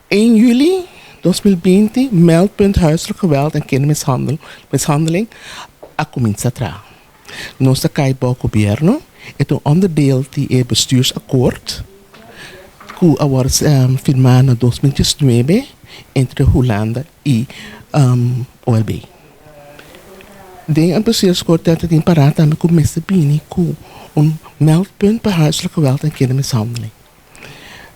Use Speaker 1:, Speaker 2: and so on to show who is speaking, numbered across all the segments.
Speaker 1: 1 juli 2020, meldpunt huiselijk geweld en kindermishandeling, a kuminsa traha. Nossa Caibo Governo é um onderdeel do bestuursakkoord que agora firmado em 2019 entre Holanda e OLB. Den een bestuursakkoord dat het in parata met commissie bini ku meldpunt para huiselijk geweld en kindermishandeling.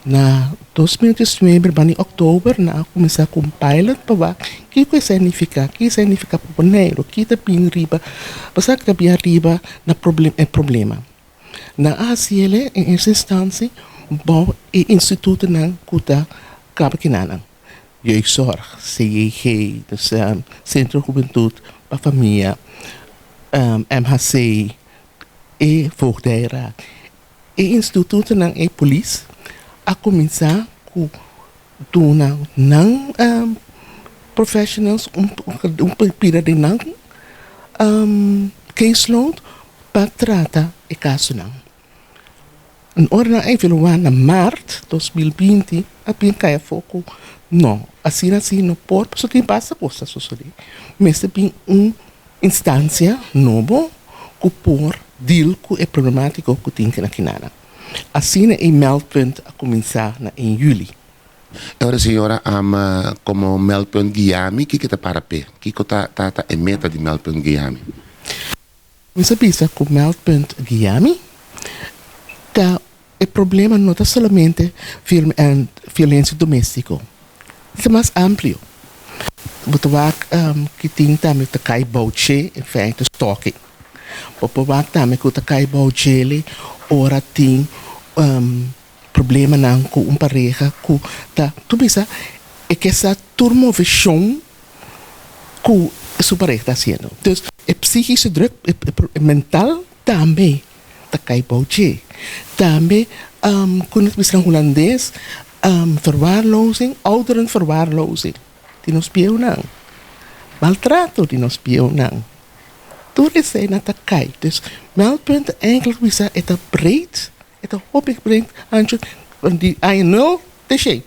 Speaker 1: Na 2019, in oktober, na começar com pilot para ver o que significa para o dinheiro, que está bem riba, para que está riba na problema. Na ACL, em essa instância, bom, o instituto não custa cabo que nada. Jeugdzorg, CEG, dus Centro Juventude para Família, MHC, e Voogdijraad. O instituto não é polícia. A começar com não professionals pira de não caseload para tratar o caso não. Em hora na março 2020 a bem cai foco não assim não pode só tem passa coisa suceder mas tem instância novo que por deal com é problemático que tem que na quinana. Assim é meldpunt a começar em juli.
Speaker 2: Agora, senhora, como Meldpunt Guiami, o que está para pé? O que está a meta de Meldpunt Guiami?
Speaker 1: Você pensa que o Meldpunt Guiami o problema não é somente violência doméstica, é mais amplo. Você vai que tem também que cai bouche, em feito, stalking. Você vai também que cai bouche, ora tem problema não com pareja com tu pensa é que essa turmovision que sua pareja está sendo então é psíquico druk é mental também tá cai bouche também quando nós pensamos holandês verwaarlozing ouderen verwaarlozing die nos pieu não maltrato die nos pieu não tudo isso é nata cai dus meldpunt eigenlijk bisa é breed het hopelijk brengt aan die I know de shade